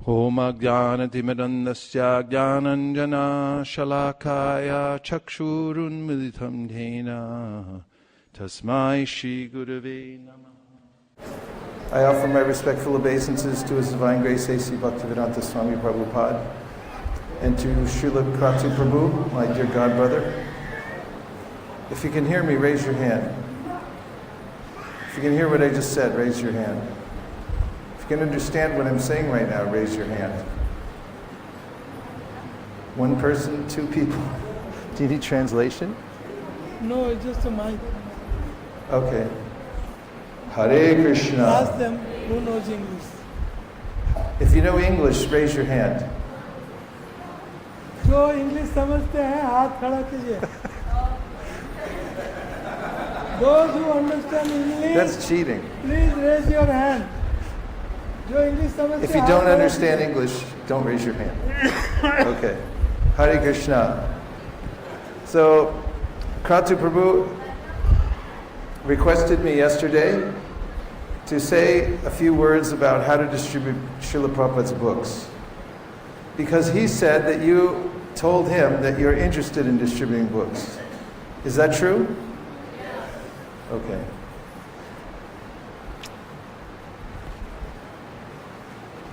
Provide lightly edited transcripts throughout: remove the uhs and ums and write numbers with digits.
Om Ajnanatimirandasya Jnananjana Shalakaya Chakshurunmilitam Dhena Tasmai Shri Gurave Namah. I offer my respectful obeisances to His Divine Grace A.C. Bhaktivedanta Swami Prabhupada and to Srila Kratu Prabhu, my dear God brother. If you can hear me, raise your hand. If you can hear what I just said, raise your hand. If you can understand what I'm saying right now, raise your hand. One person, two people. Do you need translation? No, it's just a mic. Okay. Hare Krishna. Ask them who knows English. If you know English, raise your hand. जो English समझते हैं हाथ खड़ा कीजिए. Those who understand English, that's cheating. Please raise your hand. जो English समझते हैं. If you don't understand English, don't raise your hand. Okay. Hare Krishna. So, Kratu Prabhu requested me yesterday to say a few words about how to distribute Srila Prabhupada's books. Because he said that you told him that you're interested in distributing books. Is that true? Okay.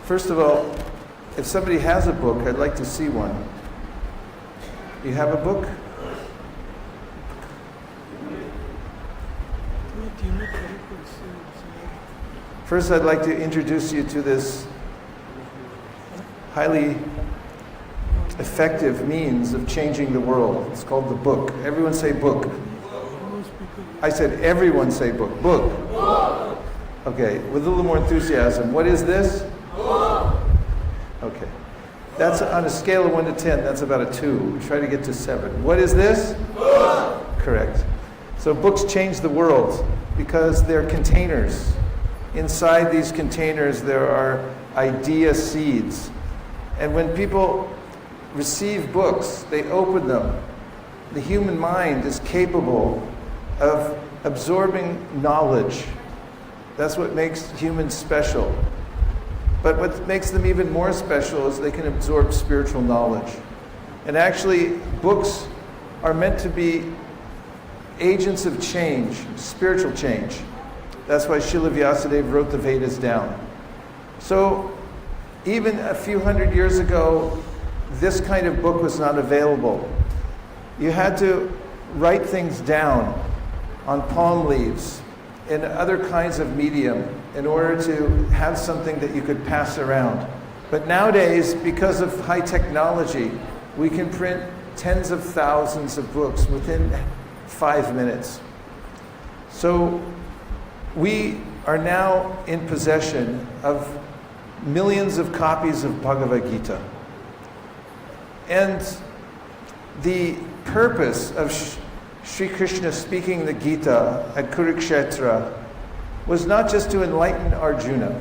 First of all, if somebody has a book, I'd like to see one. You have a book? First, I'd like to introduce you to this highly effective means of changing the world. It's called the book. Everyone say book. I said everyone say book. Book. Okay, with a little more enthusiasm. What is this? Okay. That's on a scale of 1 to 10, that's about a 2. Try to get to 7. What is this? Correct. So books change the world because they're containers. Inside these containers there are idea seeds. And when people receive books, they open them. The human mind is capable of absorbing knowledge. That's what makes humans special. But what makes them even more special is they can absorb spiritual knowledge. And actually, books are meant to be agents of change, spiritual change. That's why Srila Vyasadeva wrote the Vedas down. So, even a few hundred years ago, this kind of book was not available. You had to write things down on palm leaves and other kinds of medium in order to have something that you could pass around. But nowadays, because of high technology, we can print tens of thousands of books within 5 minutes. So we are now in possession of millions of copies of Bhagavad-gita. And the purpose of Sri Krishna speaking the Gita at Kurukshetra was not just to enlighten Arjuna,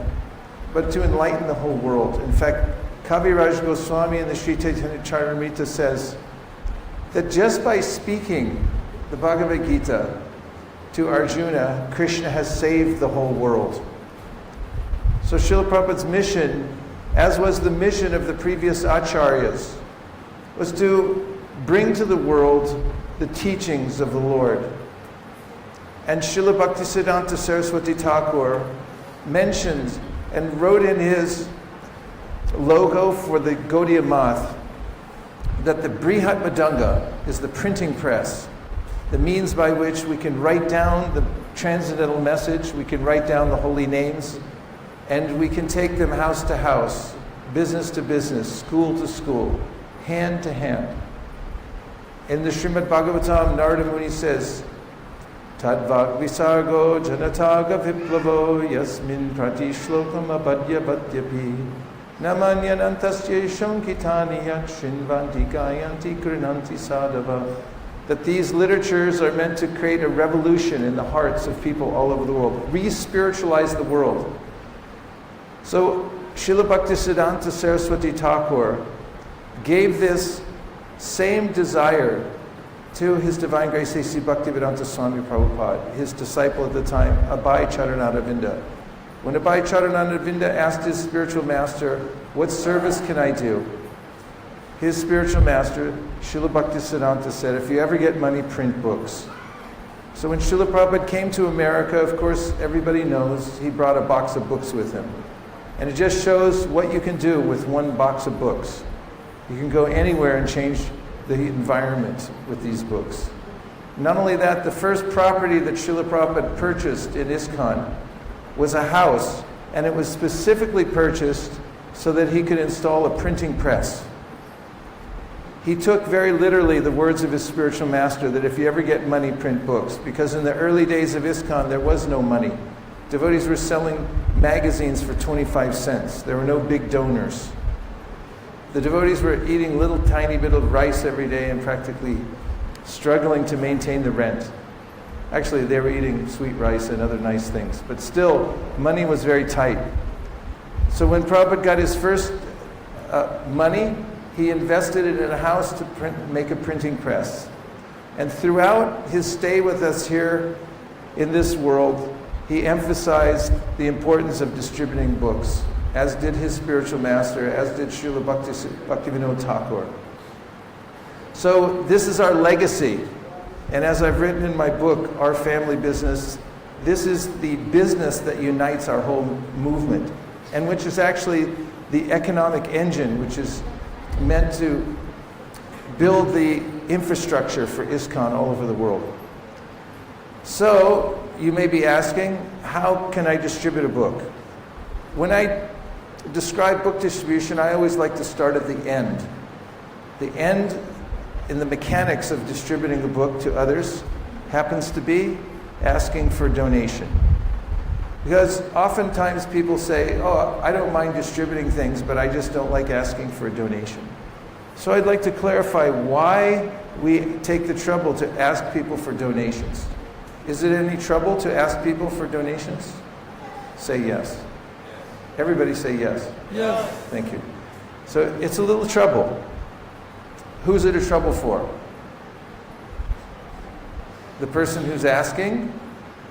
but to enlighten the whole world. In fact, Kaviraj Goswami in the Sri Chaitanya Charitamrita says that just by speaking the Bhagavad Gita to Arjuna, Krishna has saved the whole world. So Srila Prabhupada's mission, as was the mission of the previous acharyas, was to bring to the world the teachings of the Lord. And Srila Bhaktisiddhanta Saraswati Thakur mentioned and wrote in his logo for the Gaudiya Math that the Brihat Madanga is the printing press, the means by which we can write down the transcendental message, we can write down the holy names, and we can take them house to house, business to business, school to school, hand to hand. In the Srimad Bhagavatam, Narada Muni says, Tadvak visargo janataga viplavo yasmin prati shlokam abadya badyapi namanyanantasya shankitani yat shrinvanti gayanti krinanti sadhava. That these literatures are meant to create a revolution in the hearts of people all over the world, re-spiritualize the world. So Srila Bhaktisiddhanta Saraswati Thakur gave this same desire to His Divine Grace A.C. Bhaktivedanta Swami Prabhupada, his disciple at the time, Abhay Charanaravinda. When Abhay Charanaravinda asked his spiritual master, What service can I do? His spiritual master, Srila Bhaktisiddhanta, said, if you ever get money, print books. So when Srila Prabhupada came to America, of course, everybody knows, he brought a box of books with him. And it just shows what you can do with one box of books. You can go anywhere and change the environment with these books. Not only that, the first property that Srila Prabhupada purchased in ISKCON was a house, and it was specifically purchased so that he could install a printing press. He took very literally the words of his spiritual master that if you ever get money, print books. Because in the early days of ISKCON, there was no money. Devotees were selling magazines for 25 cents. There were no big donors. The devotees were eating little tiny bit of rice every day and practically struggling to maintain the rent. Actually, they were eating sweet rice and other nice things. But still, money was very tight. So when Prabhupada got his first money, he invested it in a house to make a printing press. And throughout his stay with us here in this world, he emphasized the importance of distributing books, as did his spiritual master, as did Srila Bhaktivinoda Thakur. So this is our legacy. And as I've written in my book, Our Family Business, this is the business that unites our whole movement, and which is actually the economic engine, which is meant to build the infrastructure for ISKCON all over the world. So, you may be asking, how can I distribute a book? When I describe book distribution, I always like to start at the end. The end in the mechanics of distributing a book to others happens to be asking for donation. Because oftentimes people say, oh, I don't mind distributing things, but I just don't like asking for a donation. So I'd like to clarify why we take the trouble to ask people for donations. Is it any trouble to ask people for donations? Say yes. Everybody say yes. Yes. Thank you. So it's a little trouble. Who's it a trouble for? The person who's asking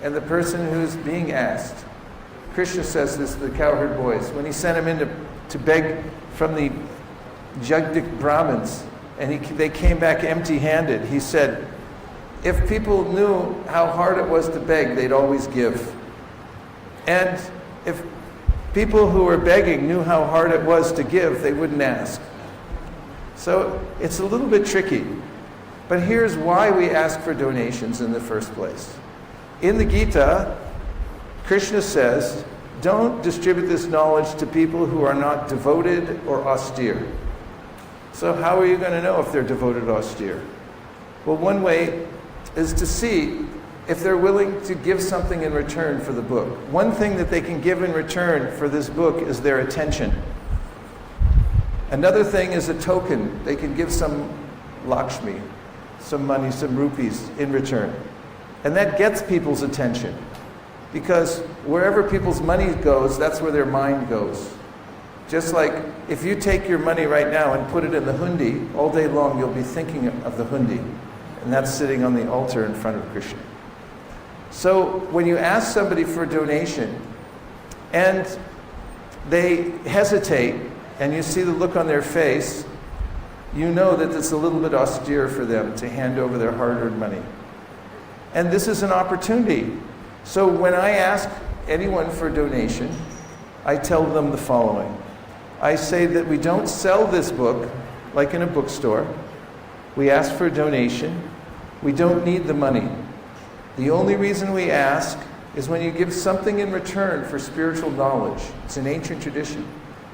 and the person who's being asked. Krishna says this to the cowherd boys when he sent them in to beg from the Jagdik Brahmins, and they came back empty-handed. He said, if people knew how hard it was to beg, they'd always give. And if people who were begging knew how hard it was to give, they wouldn't ask. So it's a little bit tricky. But here's why we ask for donations in the first place. In the Gita, Krishna says, don't distribute this knowledge to people who are not devoted or austere. So how are you going to know if they're devoted or austere? Well, one way is to see if they're willing to give something in return for the book. One thing that they can give in return for this book is their attention. Another thing is a token. They can give some Lakshmi, some money, some rupees in return. And that gets people's attention. Because wherever people's money goes, that's where their mind goes. Just like if you take your money right now and put it in the hundi, all day long you'll be thinking of the hundi. And that's sitting on the altar in front of Krishna. So when you ask somebody for a donation and they hesitate and you see the look on their face, you know that it's a little bit austere for them to hand over their hard-earned money. And this is an opportunity. So when I ask anyone for a donation, I tell them the following. I say that we don't sell this book like in a bookstore. We ask for a donation. We don't need the money. The only reason we ask is when you give something in return for spiritual knowledge. It's an ancient tradition.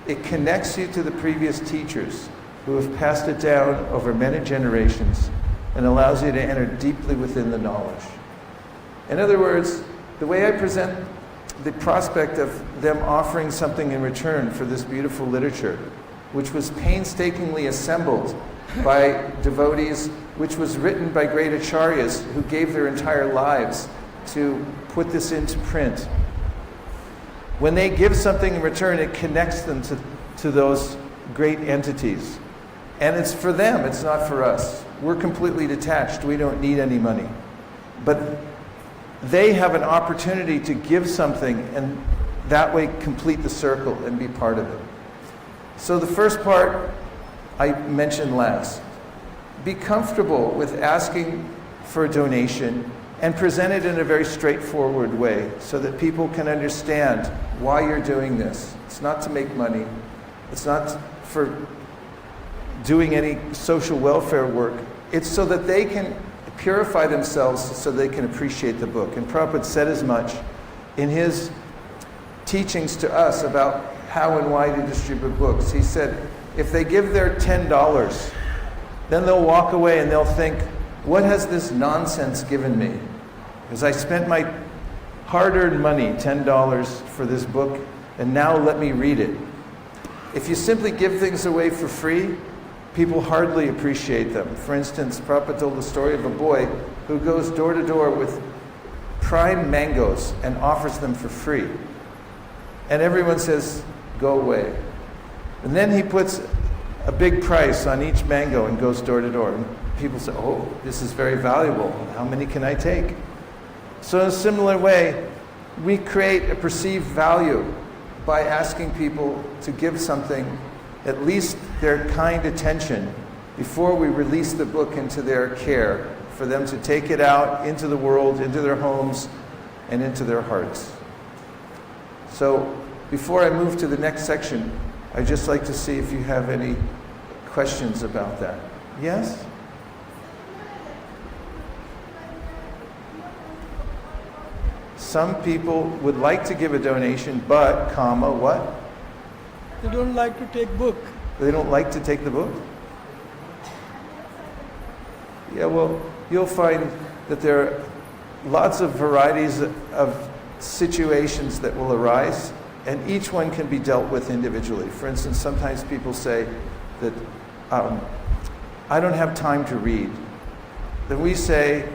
It connects you to the previous teachers who have passed it down over many generations and allows you to enter deeply within the knowledge. In other words, the way I present the prospect of them offering something in return for this beautiful literature, which was painstakingly assembled by devotees, which was written by great acharyas who gave their entire lives to put this into print. When they give something in return, it connects them to those great entities. And it's for them, it's not for us. We're completely detached. We don't need any money. But they have an opportunity to give something and that way complete the circle and be part of it. So the first part I mentioned last. Be comfortable with asking for a donation and present it in a very straightforward way so that people can understand why you're doing this. It's not to make money. It's not for doing any social welfare work. It's so that they can purify themselves so they can appreciate the book. And Prabhupada said as much in his teachings to us about how and why to distribute books. He said, if they give their $10, then they'll walk away and they'll think, what has this nonsense given me? Because I spent my hard-earned money, $10 for this book, and now let me read it. If you simply give things away for free, people hardly appreciate them. For instance, Prabhupada told the story of a boy who goes door to door with prime mangoes and offers them for free. And everyone says, go away. And then he puts a big price on each mango and goes door to door. And people say, oh, this is very valuable. How many can I take? So in a similar way, we create a perceived value by asking people to give something, at least their kind attention, before we release the book into their care, for them to take it out into the world, into their homes, and into their hearts. So before I move to the next section, I'd just like to see if you have any questions about that. Yes? Some people would like to give a donation, but, comma, what? They don't like to take book. They don't like to take the book? Yeah, well, you'll find that there are lots of varieties of situations that will arise, and each one can be dealt with individually. For instance, sometimes people say that, I don't have time to read. Then we say,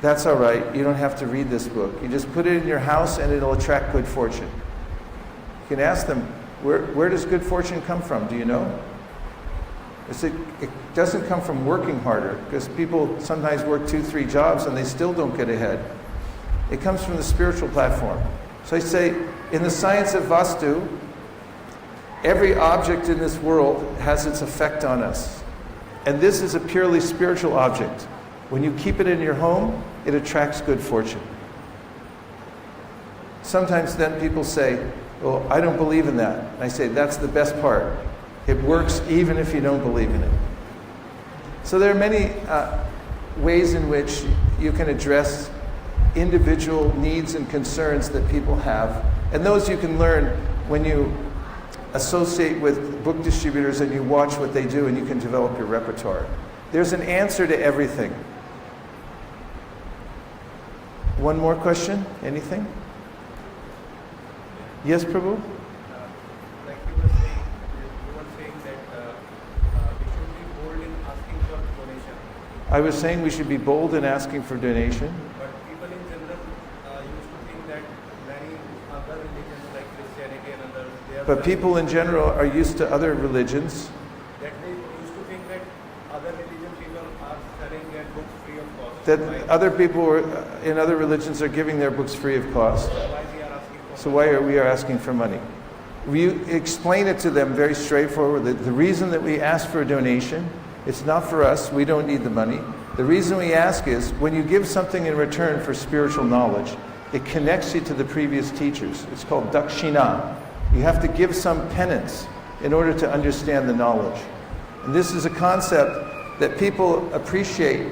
that's all right, you don't have to read this book. You just put it in your house and it'll attract good fortune. You can ask them, where does good fortune come from? Do you know? It doesn't come from working harder, because people sometimes work 2-3 jobs and they still don't get ahead. It comes from the spiritual platform. So I say, in the science of Vastu, every object in this world has its effect on us. And this is a purely spiritual object. When you keep it in your home, it attracts good fortune. Sometimes then people say, well, I don't believe in that. And I say, that's the best part. It works even if you don't believe in it. So there are many ways in which you can address individual needs and concerns that people have. And those you can learn when you associate with book distributors and you watch what they do, and you can develop your repertoire. There's an answer to everything. One more question? Anything? Yes, Prabhu? Like you were saying that we should be bold in asking for donation. I was saying we should be bold in asking for donation. But people in general used to think that many other religions like Christianity and others, they are But people in general are used to other religions. that they used to think that other religion people are selling their books free of cost. That other people in other religions are giving their books free of cost. Why we are asking for So why are we asking for money? We explain it to them very straightforward. The reason that we ask for a donation, it's not for us. We don't need the money. The reason we ask is when you give something in return for spiritual knowledge, it connects you to the previous teachers. It's called dakshina. You have to give some penance in order to understand the knowledge. And this is a concept that people appreciate,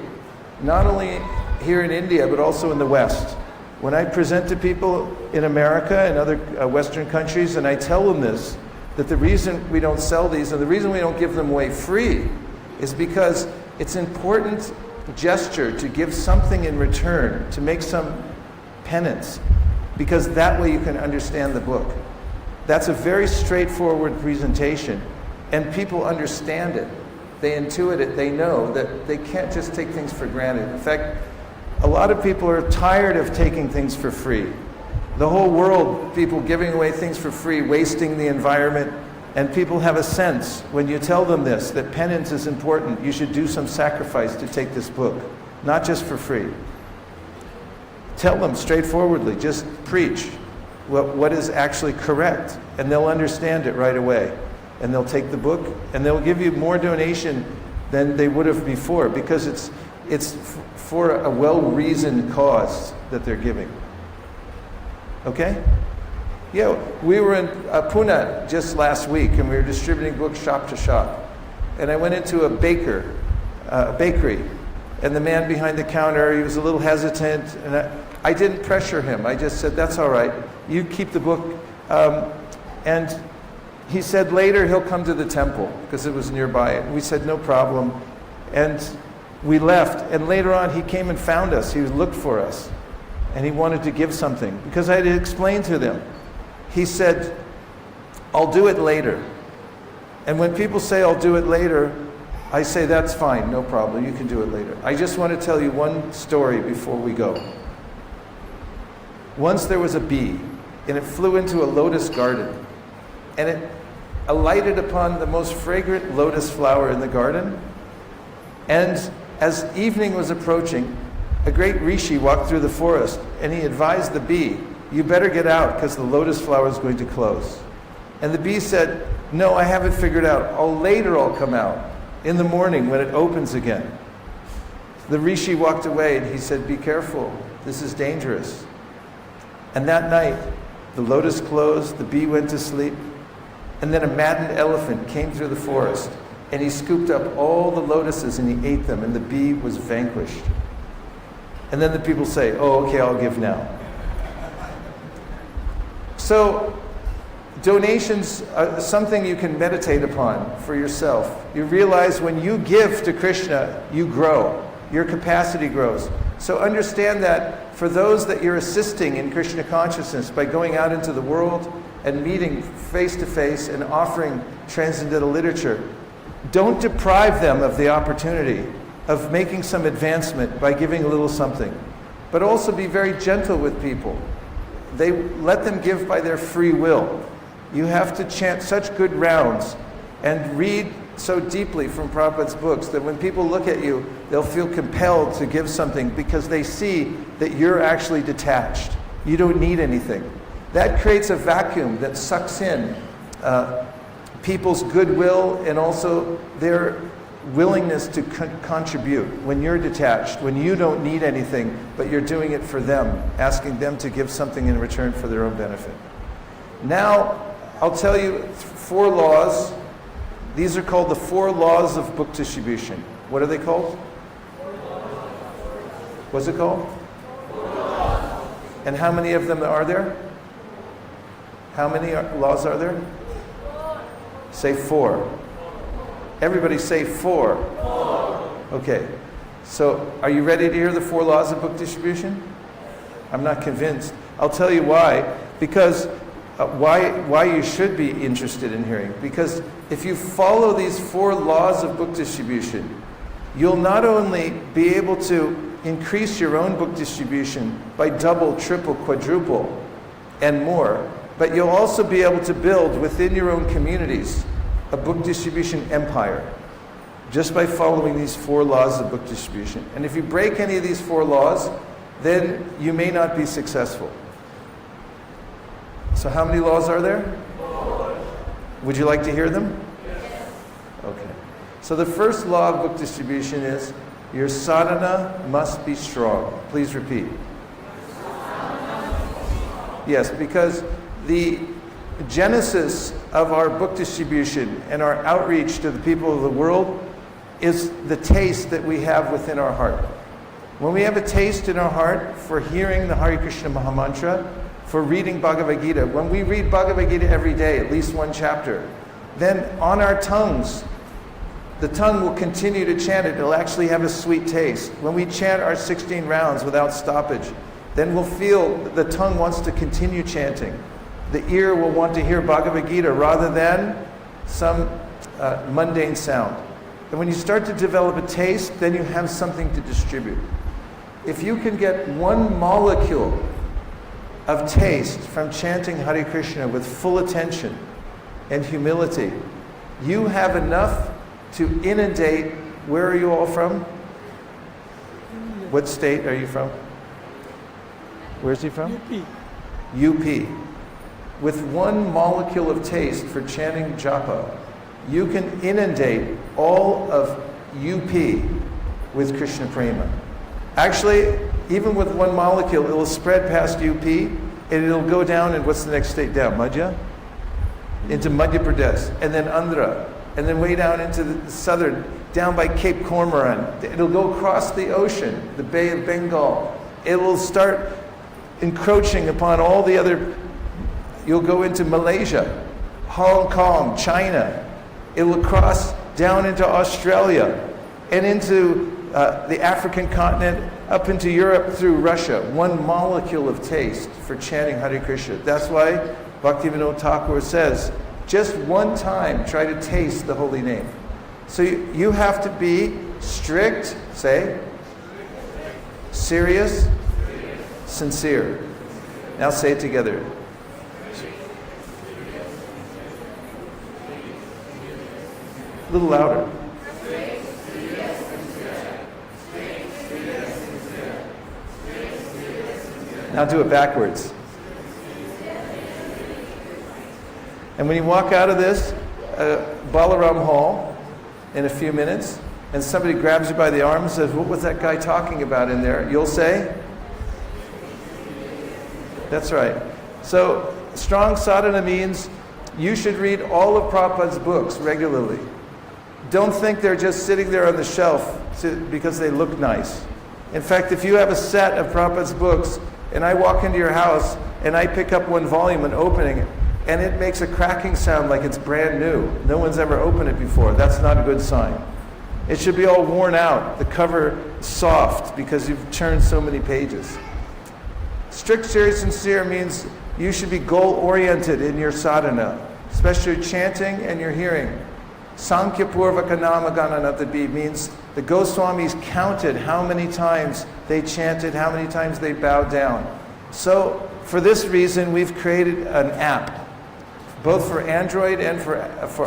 not only here in India, but also in the West. When I present to people in America and other Western countries, and I tell them this, that the reason we don't sell these and the reason we don't give them away free is because it's an important gesture to give something in return, to make some penance, because that way you can understand the book. That's a very straightforward presentation, and people understand it. They intuit it. They know that they can't just take things for granted. In fact, a lot of people are tired of taking things for free. The whole world, people giving away things for free, wasting the environment, and people have a sense, when you tell them this, that penance is important. You should do some sacrifice to take this book, not just for free. Tell them straightforwardly, just preach what is actually correct, and they'll understand it right away. and they'll take the book, and they'll give you more donation than they would have before, because it's for a well-reasoned cause that they're giving. Okay? Yeah, we were in Pune just last week, and we were distributing books shop to shop. And I went into a bakery, and the man behind the counter, he was a little hesitant, and I didn't pressure him. I just said, that's all right, you keep the book. And he said later he'll come to the temple, because it was nearby. We said, no problem. And we left, and later on he came and found us. He looked for us, and he wanted to give something, because I had explained to them. He said, I'll do it later. And when people say, I'll do it later, I say, that's fine, no problem, you can do it later. I just want to tell you one story before we go. Once there was a bee, and it flew into a lotus garden, and it alighted upon the most fragrant lotus flower in the garden. And as evening was approaching, a great rishi walked through the forest, and he advised the bee, you better get out, because the lotus flower is going to close. And the bee said, no, I haven't figured out. Later I'll come out, in the morning when it opens again. The rishi walked away, and he said, be careful, this is dangerous. And that night, the lotus closed, the bee went to sleep, and then a maddened elephant came through the forest, and he scooped up all the lotuses and he ate them, and the bee was vanquished. And then the people say, oh, okay, I'll give now. So, donations are something you can meditate upon for yourself. You realize when you give to Krishna, you grow. Your capacity grows. So understand that for those that you're assisting in Krishna consciousness by going out into the world and meeting face to face and offering transcendental literature, don't deprive them of the opportunity of making some advancement by giving a little something. But also be very gentle with people. Let them give by their free will. You have to chant such good rounds and read so deeply from Prabhupada's books that when people look at you, they'll feel compelled to give something because they see that you're actually detached. You don't need anything. That creates a vacuum that sucks in people's goodwill and also their willingness to contribute. When you're detached, when you don't need anything, but you're doing it for them, asking them to give something in return for their own benefit. Now, I'll tell you 4 laws. These are called the 4 laws of book distribution. What are they called? What's it called? And how many of them are there? How many laws are there? Say 4. Everybody say 4. Okay. So, are you ready to hear the 4 laws of book distribution? I'm not convinced. I'll tell you why. Because why you should be interested in hearing. Because if you follow these 4 laws of book distribution, you'll not only be able to increase your own book distribution by double, triple, quadruple, and more, but you'll also be able to build within your own communities a book distribution empire just by following these 4 laws of book distribution. And if you break any of these 4 laws, then you may not be successful. So how many laws are there? 4. Would you like to hear them? Yes. Okay. So the first law of book distribution is your sadhana must be strong. Please repeat. Yes, because the genesis of our book distribution and our outreach to the people of the world is the taste that we have within our heart. When we have a taste in our heart for hearing the Hare Krishna Mahamantra, for reading Bhagavad-gita, when we read Bhagavad-gita every day, at least 1 chapter, then on our tongues, the tongue will continue to chant it. It'll actually have a sweet taste. When we chant our 16 rounds without stoppage, then we'll feel the tongue wants to continue chanting. The ear will want to hear Bhagavad-gita rather than some mundane sound. And when you start to develop a taste, then you have something to distribute. If you can get 1 molecule of taste from chanting Hare Krishna with full attention and humility, you have enough to inundate. Where are you all from? What state are you from? Where's he from? UP. UP. With 1 molecule of taste for chanting japa, you can inundate all of UP with Krishna Prema. Actually, even with one molecule, it will spread past UP, and it'll go down, and what's the next state down? Madhya? Into Madhya Pradesh, and then Andhra, and then way down into the southern, down by Cape Cormorant. It'll go across the ocean, the Bay of Bengal. It will start encroaching upon all the other. You'll go into Malaysia, Hong Kong, China. It will cross down into Australia and into the African continent, up into Europe through Russia. One molecule of taste for chanting Hare Krishna. That's why Bhaktivinoda Thakur says, just one time try to taste the holy name. So you have to be strict, say, serious, sincere. Now say it together. A little louder. Now do it backwards. And when you walk out of this Balaram Hall in a few minutes, and somebody grabs you by the arm and says, what was that guy talking about in there? You'll say? That's right. So, strong sadhana means you should read all of Prabhupada's books regularly. Don't think they're just sitting there on the shelf because they look nice. In fact, if you have a set of Prabhupada's books, and I walk into your house, and I pick up one volume and opening it, and it makes a cracking sound like it's brand new. No one's ever opened it before. That's not a good sign. It should be all worn out, the cover soft, because you've turned so many pages. Strict, serious, sincere means you should be goal-oriented in your sadhana, especially your chanting and your hearing. Sankhya Purvaka Nama Gananatabi means the Goswamis counted how many times they chanted, how many times they bowed down. So, for this reason, we've created an app, both for Android and for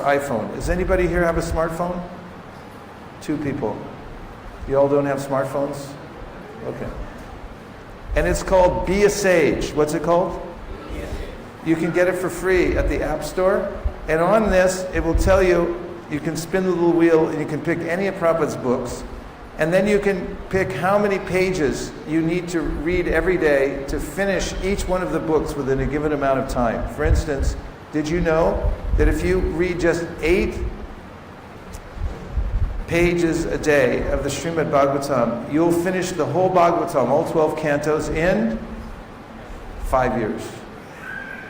iPhone. Does anybody here have a smartphone? 2 people. You all don't have smartphones? Okay. And it's called Be a Sage. What's it called? You can get it for free at the App Store. And on this, it will tell you, you can spin the little wheel and you can pick any of Prabhupada's books. And then you can pick how many pages you need to read every day to finish each one of the books within a given amount of time. For instance, did you know that if you read just 8 pages a day of the Srimad Bhagavatam, you'll finish the whole Bhagavatam, all 12 cantos, in 5 years.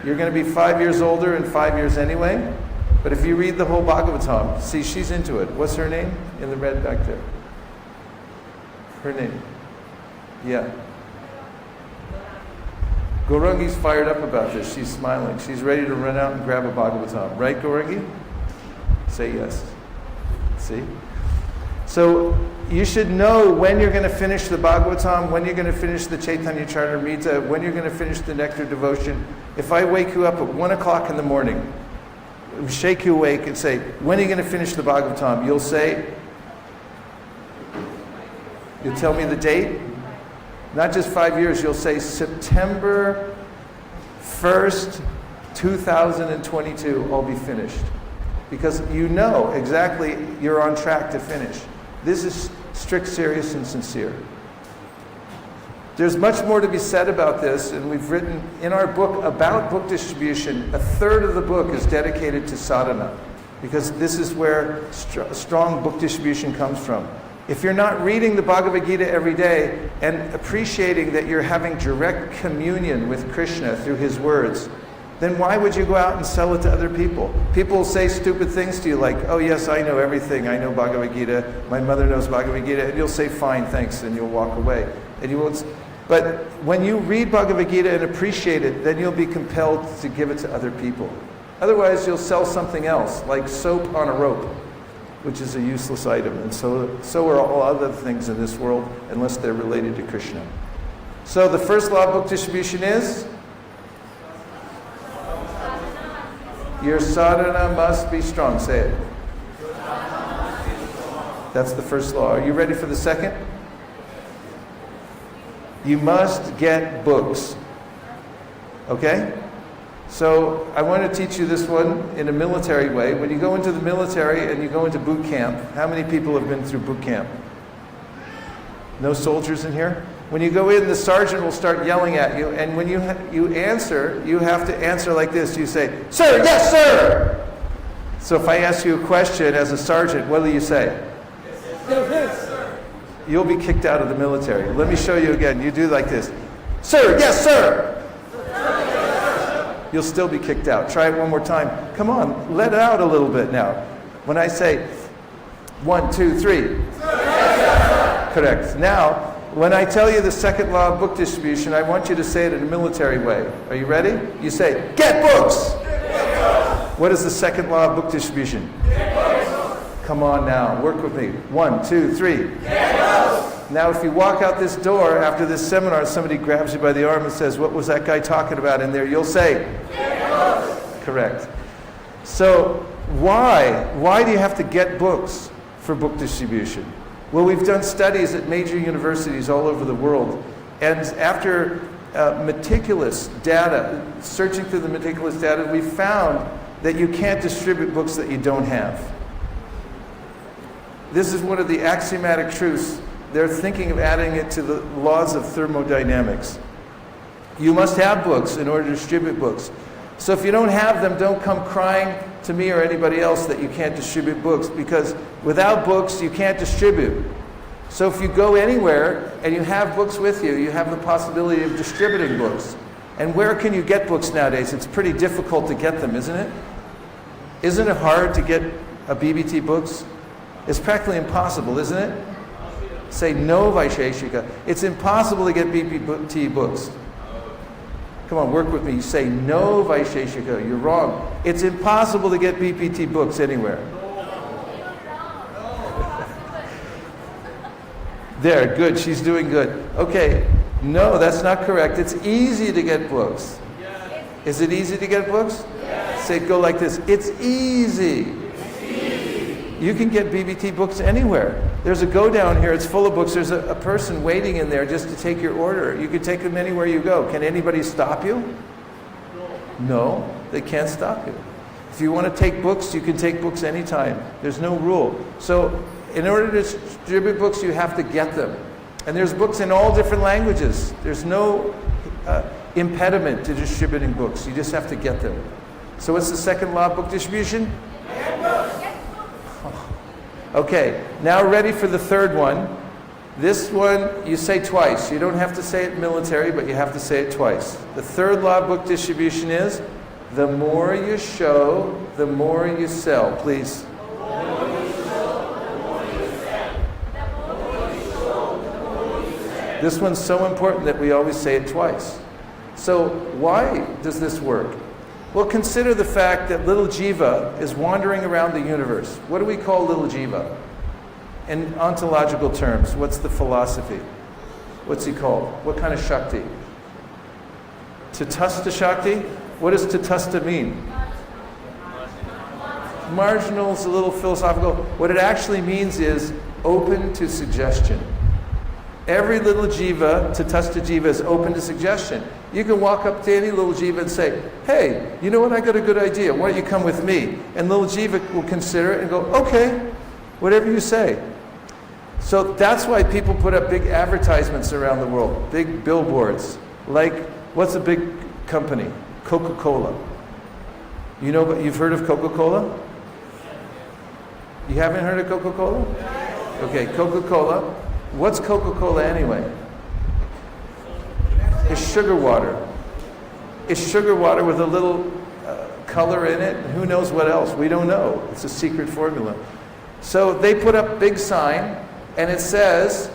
You're going to be 5 years older in 5 years anyway, but if you read the whole Bhagavatam, see, she's into it. What's her name? In the red back there. Her name. Yeah. Gaurangi's fired up about this. She's smiling. She's ready to run out and grab a Bhagavatam. Right, Gaurangi? Say yes. See? So you should know when you're going to finish the Bhagavatam, when you're going to finish the Chaitanya Charitamrita, when you're going to finish the Nectar Devotion. If I wake you up at 1 o'clock in the morning, shake you awake and say, when are you going to finish the Bhagavatam? You'll say, you'll tell me the date. Not just 5 years, you'll say September 1st, 2022, I'll be finished. Because you know exactly you're on track to finish. This is strict, serious, and sincere. There's much more to be said about this, and we've written in our book about book distribution, 1/3 of the book is dedicated to sadhana, because this is where strong book distribution comes from. If you're not reading the Bhagavad-gita every day and appreciating that you're having direct communion with Krishna through his words, then why would you go out and sell it to other people? People will say stupid things to you like, oh yes, I know everything, I know Bhagavad-gita, my mother knows Bhagavad-gita, and you'll say, fine, thanks, and you'll walk away. And you won't. But when you read Bhagavad-gita and appreciate it, then you'll be compelled to give it to other people. Otherwise, you'll sell something else, like soap on a rope, which is a useless item. And so are all other things in this world, unless they're related to Krishna. So the first law of book distribution is? Your sadhana must be strong. Say it. That's the first law. Are you ready for the second? You must get books. Okay? So I want to teach you this one in a military way. When you go into the military and you go into boot camp, how many people have been through boot camp? No soldiers in here? When you go in, the sergeant will start yelling at you, and when you answer, you have to answer like this. You say, "Sir, yes, sir!" So if I ask you a question as a sergeant, what do you say? Yes, sir. You'll be kicked out of the military. Let me show you again. You do like this. "Sir, yes, sir!" You'll still be kicked out. Try it one more time. Come on, let it out a little bit now. When I say 1, 2, 3. Correct. Now, when I tell you the second law of book distribution, I want you to say it in a military way. Are you ready? You say, "Get books!" Get books! What is the second law of book distribution? Get books! Come on now, work with me. 1, 2, 3. Get books! Now, if you walk out this door after this seminar, somebody grabs you by the arm and says, "What was that guy talking about in there?" You'll say, "Get books!" Correct. So, why? Why do you have to get books for book distribution? Well, we've done studies at major universities all over the world, and after meticulous data, searching through the meticulous data, we found that you can't distribute books that you don't have. This is one of the axiomatic truths. They're thinking of adding it to the laws of thermodynamics. You must have books in order to distribute books. So if you don't have them, don't come crying to me or anybody else that you can't distribute books, because without books, you can't distribute. So if you go anywhere and you have books with you, you have the possibility of distributing books. And where can you get books nowadays? It's pretty difficult to get them, isn't it? Isn't it hard to get a BBT books? It's practically impossible, isn't it? Say no, Vaisesika. It's impossible to get BBT books. Come on, work with me. You say no, Vaisesika. You're wrong. It's impossible to get BPT books anywhere. There, good. She's doing good. Okay. No, that's not correct. It's easy to get books. Is it easy to get books? Say, go like this. It's easy. You can get BBT books anywhere. There's a go down here. It's full of books. There's a person waiting in there just to take your order. You can take them anywhere you go. Can anybody stop you? No, they can't stop you. If you want to take books, you can take books anytime. There's no rule. So in order to distribute books, you have to get them. And there's books in all different languages. There's no impediment to distributing books. You just have to get them. So what's the second law of book distribution? Get books. Okay, now ready for the third one. This one you say twice. You don't have to say it military, but you have to say it twice. The third law of book distribution is, the more you show, the more you sell. Please. This one's so important that we always say it twice. So why does this work? Well, consider the fact that little jiva is wandering around the universe. What do we call little jiva? In ontological terms, what's the philosophy? What's he called? What kind of Shakti? Tatastha Shakti? What does Tatastha mean? Marginal is a little philosophical. What it actually means is open to suggestion. Every little jiva, Tatastha jiva, is open to suggestion. You can walk up to any little jiva and say, "Hey, you know what, I got a good idea. Why don't you come with me?" And little jiva will consider it and go, "Okay, whatever you say." So that's why people put up big advertisements around the world, big billboards. Like, what's a big company? Coca-Cola. You know, but you've heard of Coca-Cola? You haven't heard of Coca-Cola? Okay, Coca-Cola. What's Coca-Cola anyway? It's sugar water. It's sugar water with a little color in it. Who knows what else? We don't know. It's a secret formula. So they put up big sign, and it says,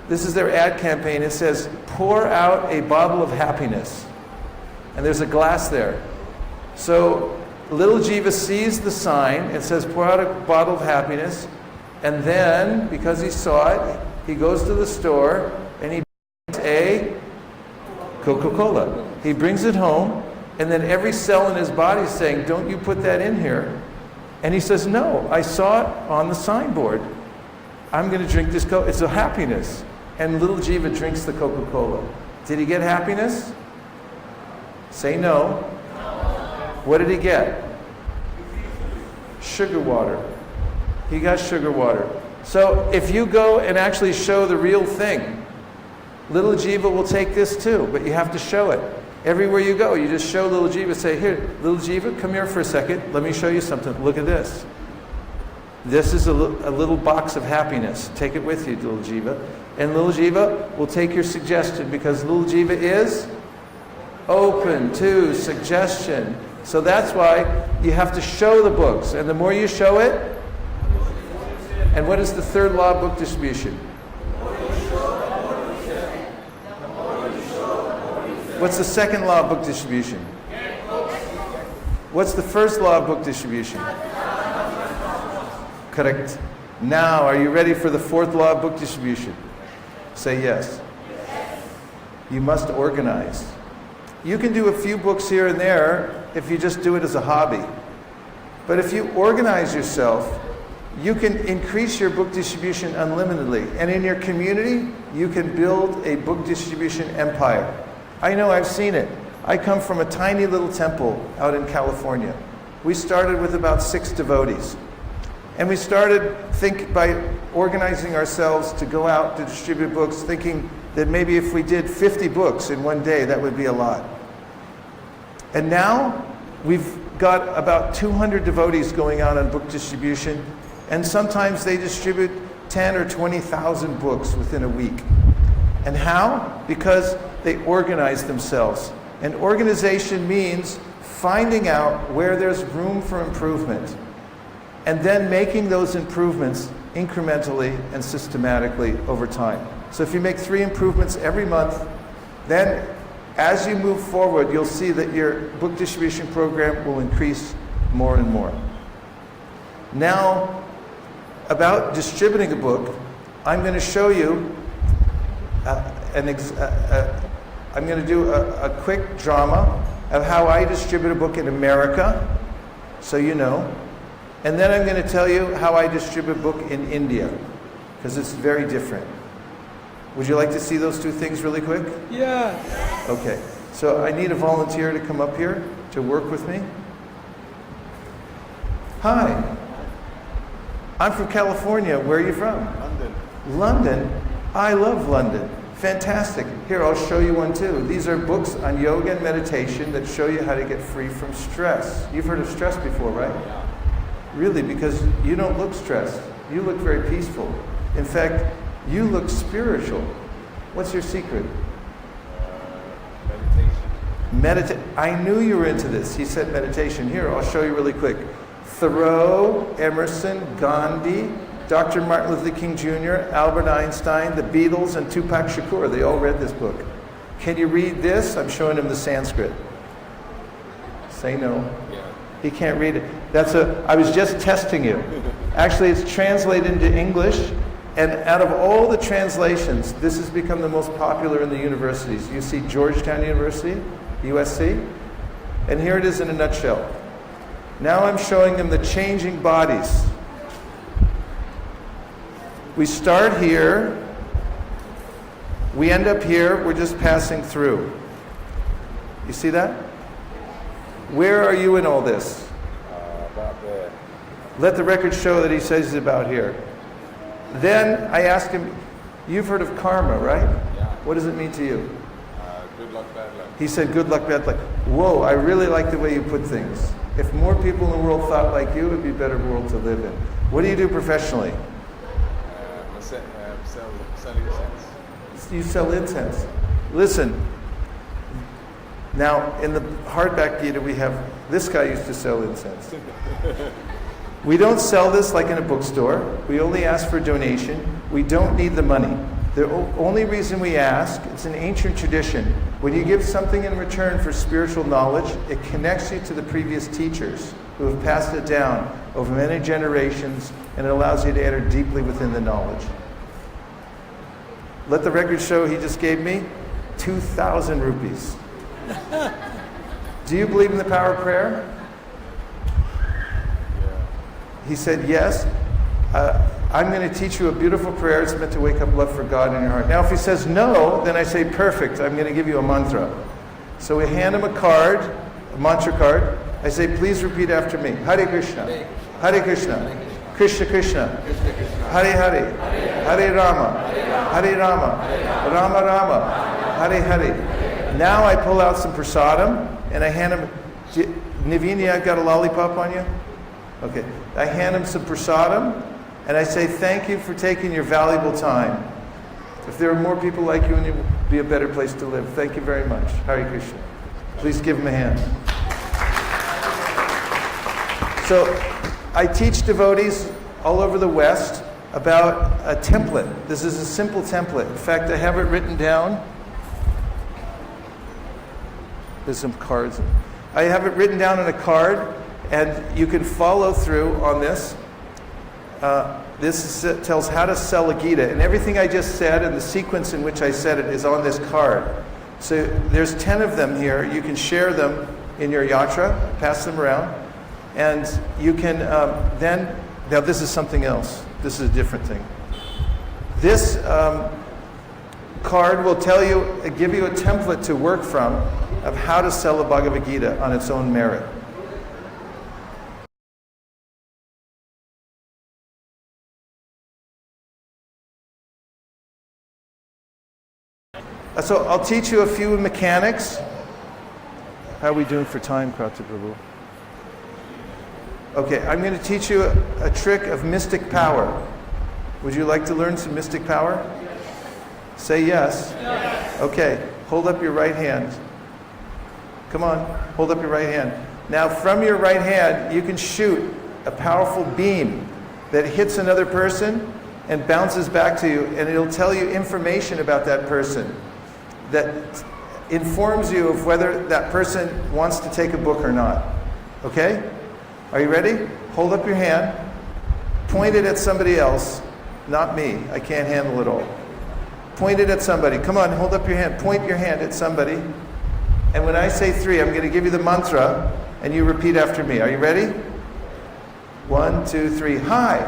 this is their ad campaign, it says, "Pour out a bottle of happiness." And there's a glass there. So little jiva sees the sign, it says, "Pour out a bottle of happiness," and then, because he saw it, he goes to the store and he buys a Coca-Cola. He brings it home, and then every cell in his body is saying, "Don't you put that in here." And he says, "No, I saw it on the signboard. I'm going to drink this Coke. It's a happiness." And little jiva drinks the Coca-Cola. Did he get happiness? Say no. What did he get? Sugar water. He got sugar water. So if you go and actually show the real thing, little Jiva will take this too, but you have to show it. Everywhere you go, you just show little Jiva, say, here, little Jiva, come here for a second. Let me show you something. Look at this. This is a little box of happiness. Take it with you, little Jiva. And little Jiva will take your suggestion because little Jiva is open to suggestion. So that's why you have to show the books. And the more you show it, and what is the third law of book distribution? What's the second law of book distribution? What's the first law of book distribution? Correct. Now, are you ready for the fourth law of book distribution? Say yes. You must organize. You can do a few books here and there if you just do it as a hobby. But if you organize yourself, you can increase your book distribution unlimitedly. And in your community, you can build a book distribution empire. I know, I've seen it. I come from a tiny little temple out in California. We started with about 6 devotees. And we started by organizing ourselves to go out to distribute books, thinking that maybe if we did 50 books in one day, that would be a lot. And now we've got about 200 devotees going out on book distribution, and sometimes they distribute 10 or 20,000 books within a week. And how? Because they organize themselves. And organization means finding out where there's room for improvement, and then making those improvements incrementally and systematically over time. So if you make 3 improvements every month, then as you move forward, you'll see that your book distribution program will increase more and more. Now, about distributing a book, I'm going to show you I'm going to do a quick drama of how I distribute a book in America, so you know. And then I'm going to tell you how I distribute a book in India, because it's very different. Would you like to see those 2 things really quick? Yeah. Okay. So I need a volunteer to come up here to work with me. Hi. I'm from California. Where are you from? London. London? I love London. Fantastic. Here, I'll show you one too. These are books on yoga and meditation that show you how to get free from stress. You've heard of stress before, right? Yeah. Really, because you don't look stressed. You look very peaceful. In fact, you look spiritual. What's your secret? Meditation. I knew you were into this. He said meditation. Here, I'll show you really quick. Thoreau, Emerson, Gandhi, Dr. Martin Luther King Jr., Albert Einstein, the Beatles, and Tupac Shakur. They all read this book. Can you read this? I'm showing him the Sanskrit. Say no. Yeah. He can't read it. I was just testing you. Actually, it's translated into English, and out of all the translations, this has become the most popular in the universities. You see Georgetown University, USC, and here it is in a nutshell. Now I'm showing them the changing bodies. We start here, we end up here, we're just passing through. You see that? Where are you in all this? About there. Let the record show that he says he's about here. Then I asked him, you've heard of karma, right? Yeah. What does it mean to you? Good luck, bad luck. He said, good luck, bad luck. Whoa, I really like the way you put things. If more people in the world thought like you, it would be a better world to live in. What do you do professionally? Selling incense. You sell incense. Listen, now in the hardback Gita we have, this guy used to sell incense. We don't sell this like in a bookstore. We only ask for donation. We don't need the money. The only reason we ask, it's an ancient tradition. When you give something in return for spiritual knowledge, it connects you to the previous teachers who have passed it down over many generations, and it allows you to enter deeply within the knowledge. Let the record show he just gave me 2,000 rupees. Do you believe in the power of prayer? Yeah. He said, yes. I'm going to teach you a beautiful prayer. It's meant to wake up love for God in your heart. Now, if he says no, then I say, perfect. I'm going to give you a mantra. So we hand him a card, a mantra card. I say, please repeat after me. Hare Krishna. Hare Krishna. Krishna Krishna. Hare Hare. Hare Rama. Hare Rama. Rama Rama. Hare Hare. Now I pull out some prasadam and I hand him. Navini, got a lollipop on you? Okay. I hand him some prasadam and I say, thank you for taking your valuable time. If there are more people like you, it would be a better place to live. Thank you very much. Hare Krishna. Please give him a hand. So, I teach devotees all over the West about a template. This is a simple template. In fact, I have it written down. There's some cards. I have it written down on a card, and you can follow through on this. Tells how to sell a Gita, and everything I just said and the sequence in which I said it is on this card. So there's 10 of them here. You can share them in your yatra, pass them around, and you can now this is something else. This is a different thing. This card will give you a template to work from of how to sell a Bhagavad-gita on its own merit. So I'll teach you a few mechanics. How are we doing for time, Krati Prabhu? Okay, I'm going to teach you a trick of mystic power. Would you like to learn some mystic power? Say yes. Yes. Okay, hold up your right hand. Come on, hold up your right hand. Now from your right hand, you can shoot a powerful beam that hits another person and bounces back to you, and it'll tell you information about that person that informs you of whether that person wants to take a book or not. Okay? Are you ready? Hold up your hand. Point it at somebody else. Not me. I can't handle it all. Point it at somebody. Come on, hold up your hand. Point your hand at somebody. And when I say 3, I'm going to give you the mantra, and you repeat after me. Are you ready? 1, 2, 3. Hi.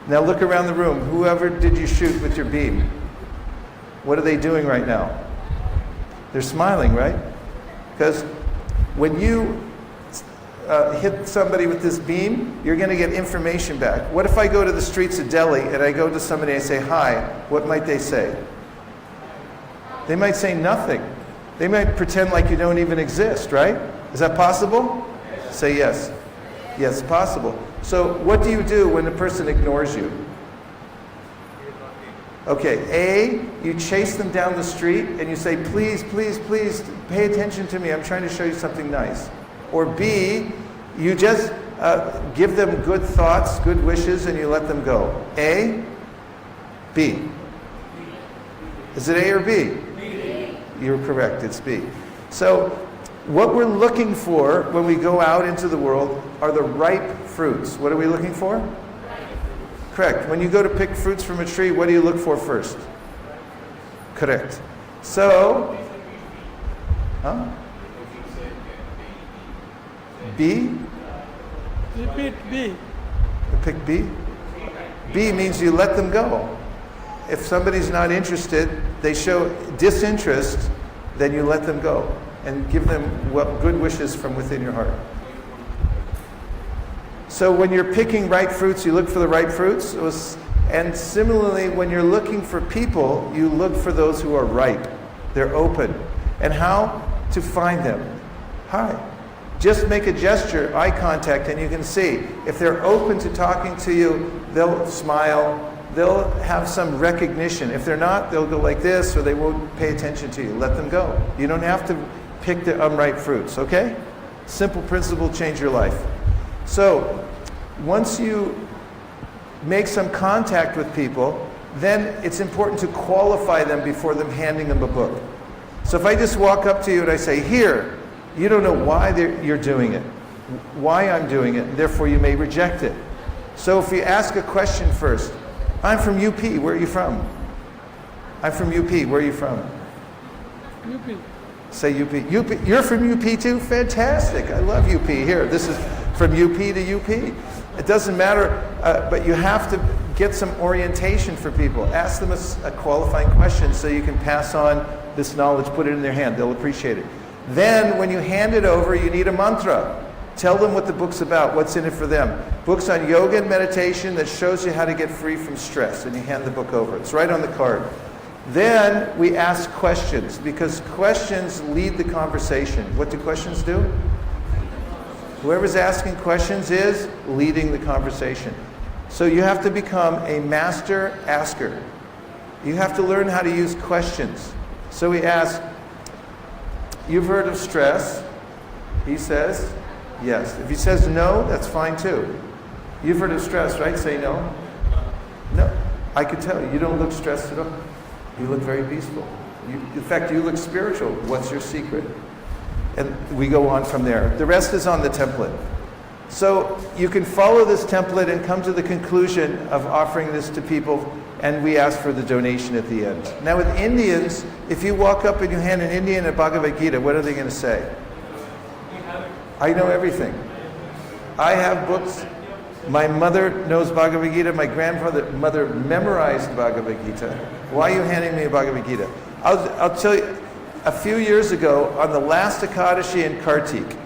Now look around the room. Whoever did you shoot with your beam? What are they doing right now? They're smiling, right? Because when you hit somebody with this beam, you're going to get information back. What if I go to the streets of Delhi and I go to somebody and I say, hi, what might they say? They might say nothing. They might pretend like you don't even exist, right? Is that possible? Yes. Say yes. Yes, possible. So what do you do when a person ignores you? Okay, A, you chase them down the street and you say, please, please, please, pay attention to me. I'm trying to show you something nice. Or B, you just give them good thoughts, good wishes, and you let them go. A, B. Is it A or B? B. You're correct, it's B. So what we're looking for when we go out into the world are the ripe fruits. What are we looking for? Correct. When you go to pick fruits from a tree, what do you look for first? Correct. So, B? Repeat B. You pick B? B means you let them go. If somebody's not interested, they show disinterest, then you let them go and give them good wishes from within your heart. So when you're picking ripe fruits, you look for the ripe fruits. And similarly, when you're looking for people, you look for those who are ripe. They're open. And how to find them? Hi. Just make a gesture, eye contact, and you can see. If they're open to talking to you, they'll smile. They'll have some recognition. If they're not, they'll go like this, or they won't pay attention to you. Let them go. You don't have to pick the unripe fruits, okay? Simple principle, change your life. So, once you make some contact with people, then it's important to qualify them before them handing them a book. So if I just walk up to you and I say, here, you don't know why you're doing it, why I'm doing it, therefore you may reject it. So if you ask a question first, I'm from UP, where are you from? I'm from UP, where are you from? UP. Say UP. UP. You're from UP too? Fantastic. I love UP. Here, this is from UP to UP. It doesn't matter, but you have to get some orientation for people. Ask them a qualifying question so you can pass on this knowledge, put it in their hand. They'll appreciate it. Then when you hand it over, you need a mantra. Tell them what the book's about, what's in it for them. Books on yoga and meditation that shows you how to get free from stress, and you hand the book over. It's right on the card. Then we ask questions, because questions lead the conversation. What do questions do? Whoever's asking questions is leading the conversation. So you have to become a master asker. You have to learn how to use questions. So we ask, you've heard of stress? He says, yes. If he says no, that's fine too. You've heard of stress, right? Say no. No. I could tell you don't look stressed at all. You look very peaceful. In fact, you look spiritual. What's your secret? And we go on from there. The rest is on the template. So you can follow this template and come to the conclusion of offering this to people, and we ask for the donation at the end. Now with Indians, if you walk up and you hand an Indian a Bhagavad-gita, what are they going to say? I know everything. I have books. My mother knows Bhagavad-gita. My grandmother memorized Bhagavad-gita. Why are you handing me a Bhagavad-gita? I'll tell you, a few years ago, on the last Ekadashi in Kartik,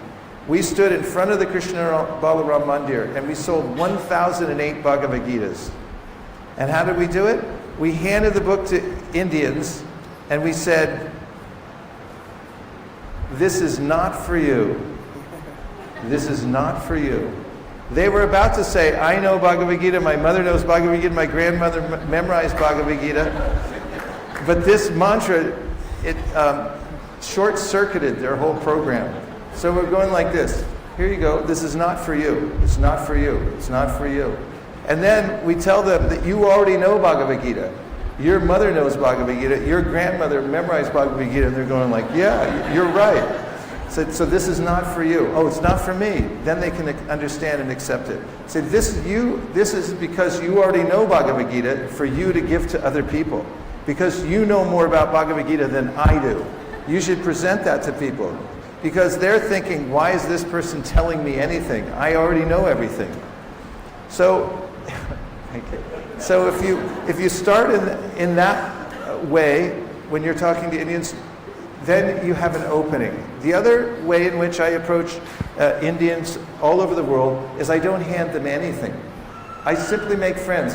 we stood in front of the Krishna Balaram Mandir and we sold 1,008 Bhagavad-gitas. And how did we do it? We handed the book to Indians and we said, this is not for you. This is not for you. They were about to say, I know Bhagavad-gita, my mother knows Bhagavad-gita, my grandmother memorized Bhagavad-gita. But this mantra, it short-circuited their whole program. So we're going like this. Here you go. This is not for you. It's not for you. It's not for you. And then we tell them that you already know Bhagavad-gita. Your mother knows Bhagavad-gita. Your grandmother memorized Bhagavad-gita. And they're going like, yeah, you're right. So this is not for you. Oh, it's not for me. Then they can understand and accept it. Say, this is because you already know Bhagavad-gita for you to give to other people. Because you know more about Bhagavad-gita than I do. You should present that to people. Because they're thinking, why is this person telling me anything? I already know everything. So, so if you start in that way, when you're talking to Indians, then you have an opening. The other way in which I approach Indians all over the world is I don't hand them anything. I simply make friends.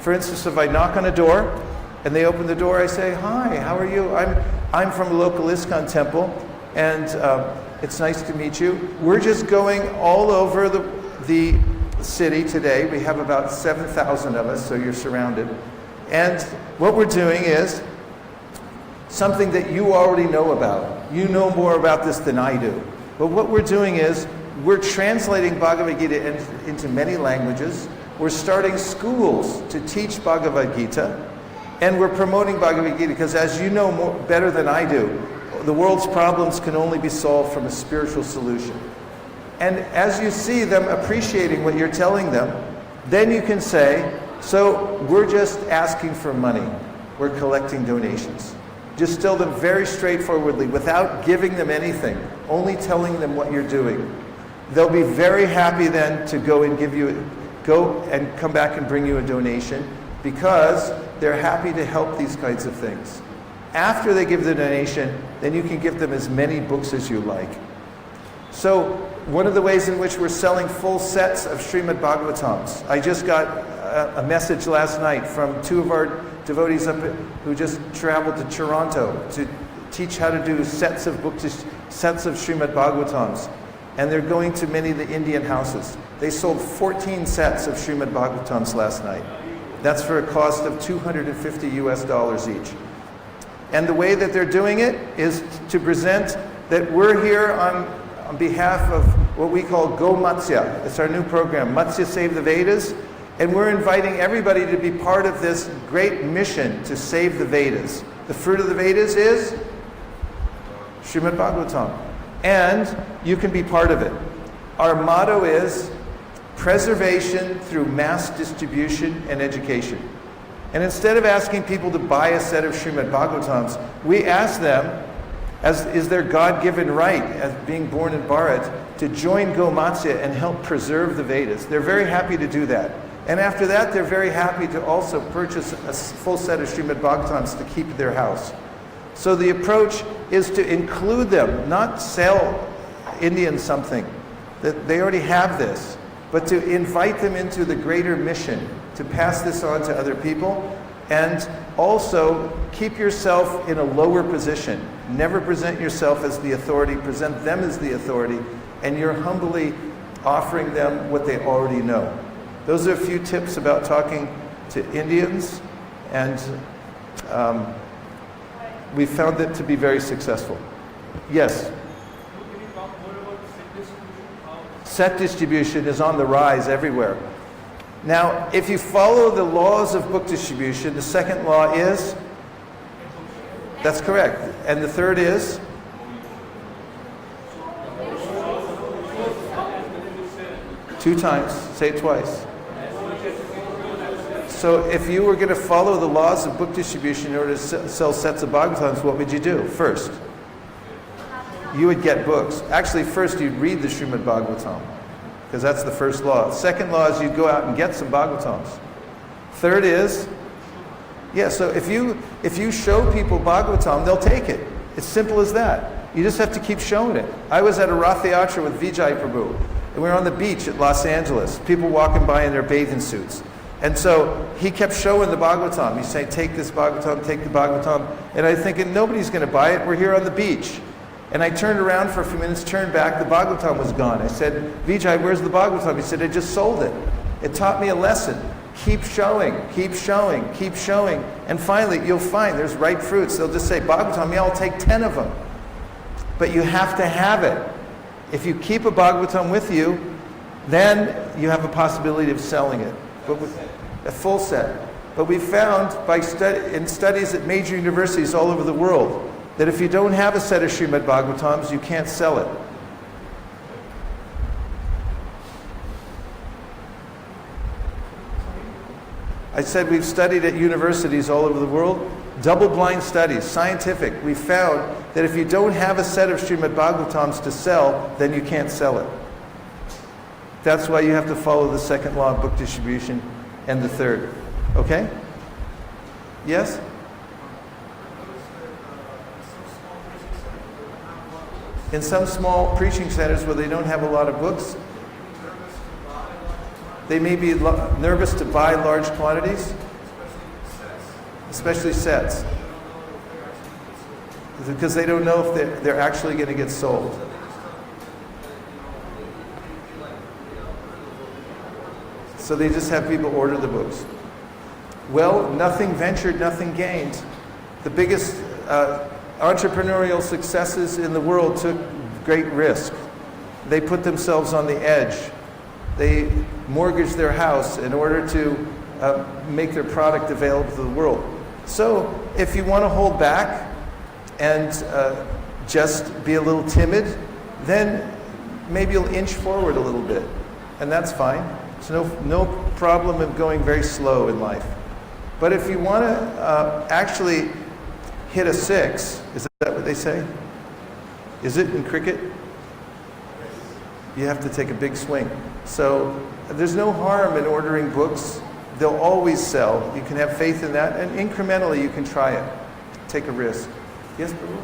For instance, if I knock on a door and they open the door, I say, hi, how are you? I'm from a local ISKCON temple, and it's nice to meet you. We're just going all over the city today. We have about 7,000 of us, so you're surrounded. And what we're doing is something that you already know about. You know more about this than I do. But what we're doing is we're translating Bhagavad-gita into many languages. We're starting schools to teach Bhagavad-gita. And we're promoting Bhagavad-gita because, as you know better than I do, the world's problems can only be solved from a spiritual solution. And as you see them appreciating what you're telling them, then you can say, so we're just asking for money. We're collecting donations. Just tell them very straightforwardly, without giving them anything, only telling them what you're doing. They'll be very happy then to go and come back and bring you a donation, because they're happy to help these kinds of things. After they give the donation, then you can give them as many books as you like. So one of the ways in which we're selling full sets of Srimad Bhagavatams, I just got a message last night from two of our devotees who just traveled to Toronto to teach how to do sets of Srimad Bhagavatams. And they're going to many of the Indian houses. They sold 14 sets of Srimad Bhagavatams last night. That's for a cost of $250 each. And the way that they're doing it is to present that we're here on behalf of what we call Go Matsya. It's our new program, Matsya Save the Vedas. And we're inviting everybody to be part of this great mission to save the Vedas. The fruit of the Vedas is Srimad Bhagavatam. And you can be part of it. Our motto is preservation through mass distribution and education. And instead of asking people to buy a set of Srimad Bhagavatams, we ask them, as is their God-given right as being born in Bharat, to join Go Matsya and help preserve the Vedas. They're very happy to do that. And after that, they're very happy to also purchase a full set of Srimad Bhagavatams to keep at their house. So the approach is to include them, not sell Indians something, that they already have this, but to invite them into the greater mission, to pass this on to other people, and also keep yourself in a lower position. Never present yourself as the authority, present them as the authority, and you're humbly offering them what they already know. Those are a few tips about talking to Indians, and we found it to be very successful. Yes? Can you talk more about set distribution? Set distribution is on the rise everywhere. Now, if you follow the laws of book distribution, the second law is? That's correct. And the third is? Two times. Say it twice. So if you were going to follow the laws of book distribution in order to sell sets of Bhagavatams, what would you do? First, you would get books. Actually, first you'd read the Srimad Bhagavatam, because that's the first law. Second law is you'd go out and get some Bhagavatams. Third is, so if you show people Bhagavatam, they'll take it. It's simple as that. You just have to keep showing it. I was at a Rath Yatra with Vijay Prabhu, and we were on the beach at Los Angeles, people walking by in their bathing suits. And so he kept showing the Bhagavatam. He'd say, take this Bhagavatam, take the Bhagavatam. And I was thinking, nobody's going to buy it. We're here on the beach. And I turned around for a few minutes, turned back, the Bhagavatam was gone. I said, Vijay, where's the Bhagavatam? He said, I just sold it. It taught me a lesson. Keep showing, keep showing, keep showing. And finally, you'll find there's ripe fruits. They'll just say, Bhagavatam, yeah, I'll take 10 of them. But you have to have it. If you keep a Bhagavatam with you, then you have a possibility of selling it. A full set. But we found in studies at major universities all over the world that if you don't have a set of Srimad Bhagavatams, you can't sell it. I said we've studied at universities all over the world, double-blind studies, scientific. We found that if you don't have a set of Srimad Bhagavatams to sell, then you can't sell it. That's why you have to follow the second law of book distribution and the third. Okay? Yes? In some small preaching centers where they don't have a lot of books, they may be nervous to buy large quantities, especially sets, because they don't know if they're actually going to get sold. So they just have people order the books. Well, nothing ventured, nothing gained. The biggest entrepreneurial successes in the world took great risk. They put themselves on the edge. They mortgaged their house in order to make their product available to the world. So if you want to hold back and just be a little timid, then maybe you'll inch forward a little bit, and that's fine. There's no problem of going very slow in life. But if you want to actually hit a 6, is that what they say? Is it in cricket? You have to take a big swing. So there's no harm in ordering books. They'll always sell. You can have faith in that, and incrementally you can try it. Take a risk. Yes, Prabhu?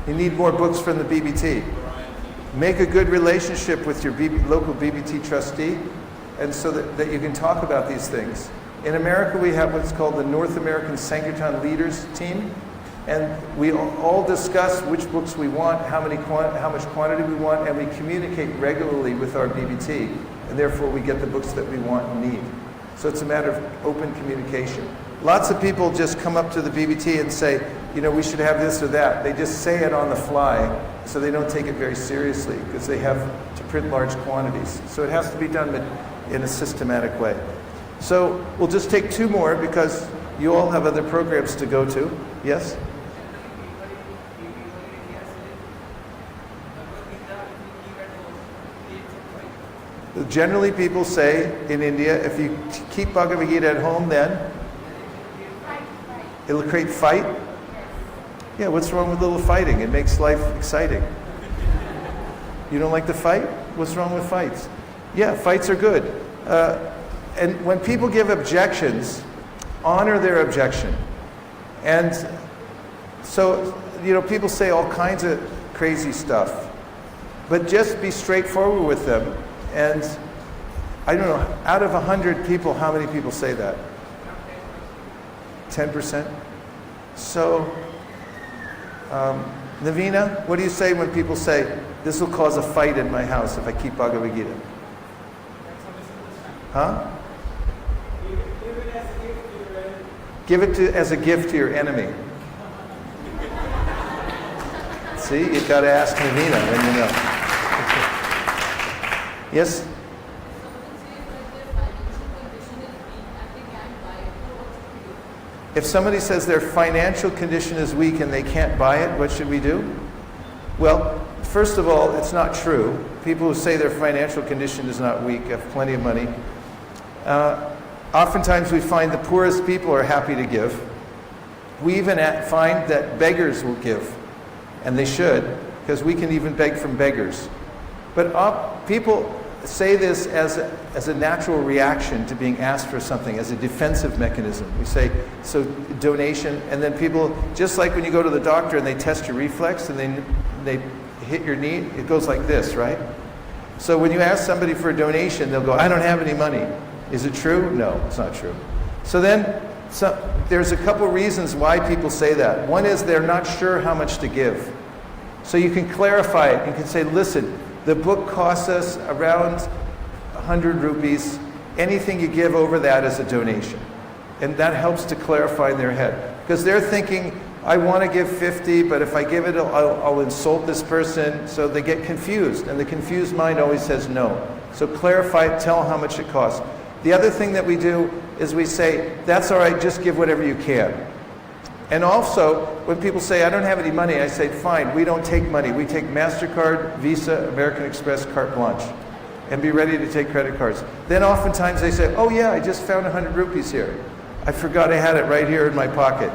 You need more books from the BBT. Make a good relationship with your local BBT trustee, and so that you can talk about these things. In America, we have what's called the North American Sankirtan Leaders Team, and we all discuss which books we want, how much quantity we want, and we communicate regularly with our BBT, and therefore we get the books that we want and need. So it's a matter of open communication. Lots of people just come up to the BBT and say, we should have this or that. They just say it on the fly, so they don't take it very seriously because they have to print large quantities. So it has to be done in a systematic way. So we'll just take 2 more because you all have other programs to go to. Yes? Generally, people say in India, if you keep Bhagavad-gita at home, then it'll create fight. Yeah, what's wrong with a little fighting? It makes life exciting. You don't like to fight? What's wrong with fights? Yeah, fights are good. And when people give objections, honor their objection. And so, people say all kinds of crazy stuff. But just be straightforward with them. And I don't know, out of 100 people, how many people say that? 10%? So, Navina, what do you say when people say, this will cause a fight in my house if I keep Bhagavad-gita? Huh? Give it as a gift to your enemy. See, you've got to ask Navina, then you know. Yes? If somebody says their financial condition is weak and they can't buy it, what should we do? Well, first of all, it's not true. People who say their financial condition is not weak have plenty of money. Oftentimes we find the poorest people are happy to give. We even find that beggars will give, and they should, because we can even beg from beggars. But people say this as a natural reaction to being asked for something, as a defensive mechanism. We say, so donation, and then people, just like when you go to the doctor and they test your reflex and they hit your knee, it goes like this, right? So when you ask somebody for a donation, they'll go, I don't have any money. Is it true? No, it's not true. So then there's a couple reasons why people say that. One is they're not sure how much to give. So you can clarify it. You can say, listen, the book costs us around 100 rupees. Anything you give over that is a donation. And that helps to clarify in their head. Because they're thinking, I want to give 50, but if I give it, I'll insult this person. So they get confused. And the confused mind always says no. So clarify it, tell how much it costs. The other thing that we do is we say, that's all right, just give whatever you can. And also, when people say, I don't have any money, I say, fine, we don't take money. We take MasterCard, Visa, American Express, carte blanche. And be ready to take credit cards. Then oftentimes they say, oh yeah, I just found 100 rupees here. I forgot I had it right here in my pocket.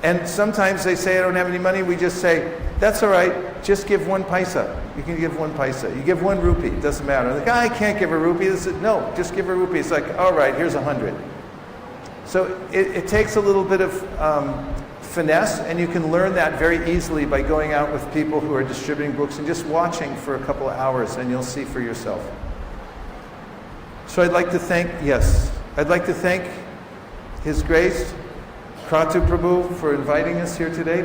And sometimes they say, I don't have any money. We just say, that's all right, just give 1 paisa. You can give 1 paisa. You give 1 rupee, it doesn't matter. The guy can't give a rupee. They said, no, just give a rupee. It's like, all right, here's 100. So it takes a little bit of finesse, and you can learn that very easily by going out with people who are distributing books and just watching for a couple of hours, and you'll see for yourself. So I'd like to thank His Grace, Kratu Prabhu, for inviting us here today.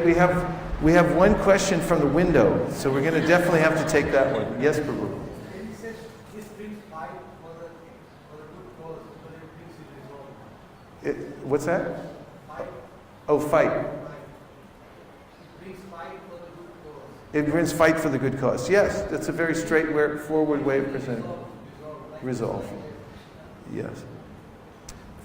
We have one question from the window, so we're going to definitely have to take that one. Yes, Prabhu. He says this brings fight for the good cause, but it brings resolve. What's that? Fight. Oh, fight. It brings fight for the good cause. It brings fight for the good cause. Yes, that's a very straightforward way of presenting it. Resolve. Yes.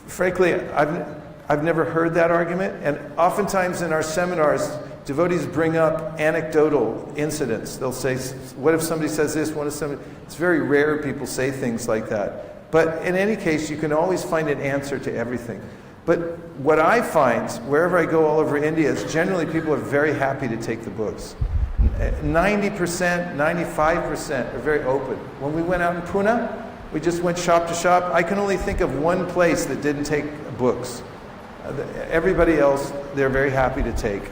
Frankly, I've never heard that argument, and oftentimes in our seminars, devotees bring up anecdotal incidents. They'll say, what if somebody says this, what if somebody... It's very rare people say things like that. But in any case, you can always find an answer to everything. But what I find, wherever I go all over India, is generally people are very happy to take the books. 90%, 95% are very open. When we went out in Pune, we just went shop to shop. I can only think of one place that didn't take books. Everybody else, they're very happy to take.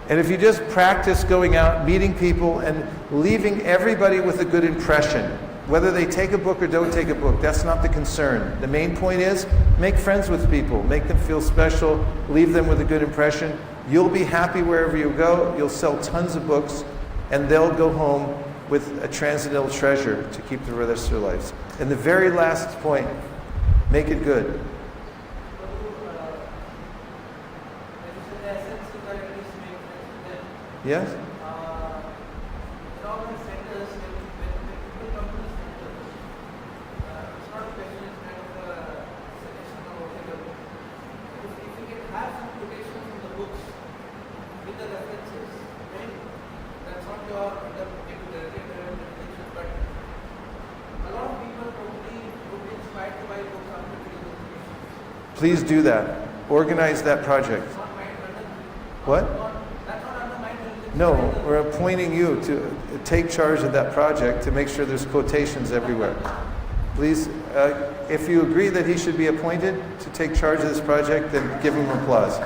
And if you just practice going out, meeting people, and leaving everybody with a good impression, whether they take a book or don't take a book, that's not the concern. The main point is, make friends with people, make them feel special, leave them with a good impression. You'll be happy wherever you go, you'll sell tons of books, and they'll go home with a transcendental treasure to keep the rest of their lives. And the very last point, make it good. Yes? Please do that. Organize that project. What? That's not under my religion. No, we're appointing you to take charge of that project to make sure there's quotations everywhere. Please, if you agree that he should be appointed to take charge of this project, then give him applause.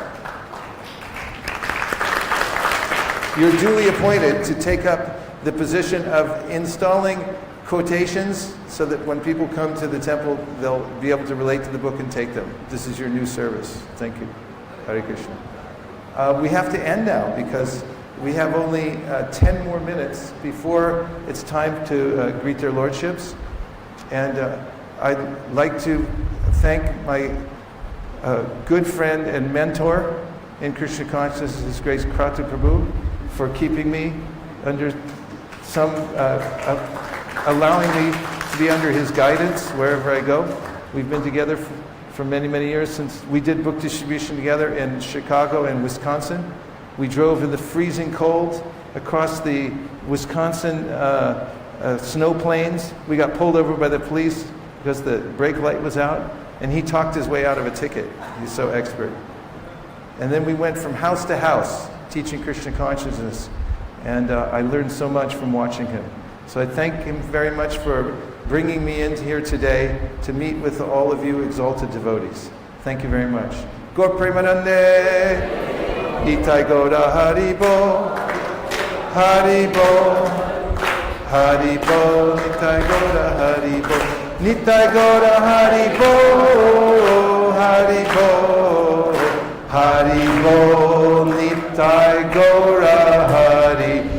You're duly appointed to take up the position of installing quotations so that when people come to the temple, they'll be able to relate to the book and take them. This is your new service. Thank you. Hare Krishna. We have to end now because we have only 10 more minutes before it's time to greet their lordships. And I'd like to thank my good friend and mentor in Krishna consciousness, His Grace Kratu Prabhu, for keeping me under some, allowing me to be under his guidance wherever I go. We've been together for many, many years since we did book distribution together in Chicago and Wisconsin. We drove in the freezing cold across the Wisconsin snow plains. We got pulled over by the police because the brake light was out, and he talked his way out of a ticket. He's so expert. And then we went from house to house teaching Krishna consciousness, and I learned so much from watching him. So I thank him very much for bringing me in here today to meet with all of you exalted devotees. Thank you very much. Gaur Premanande, Nitai Gauda Haribo, Haribo, Haribo, Nitai Gauda Haribo, Nitai Gauda Haribo, Haribo, Haribo, Nitai Gauda Haribo.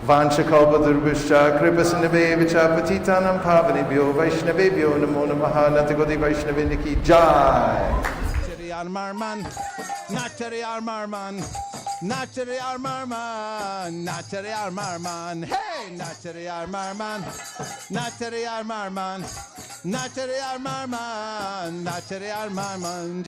Vanchakalpadurvishcha kripasinnavevicha patitanam pavanebhyo vaishnavebhyo namo namaha natagodi vaishnaviniki jai. Nachari Armarman, Nachari Armarman, Nachari Armarman, Nachari Armarman, hey, Nachari Armarman, Nachari Armarman, Nachari Armarman, Nachari Armarman.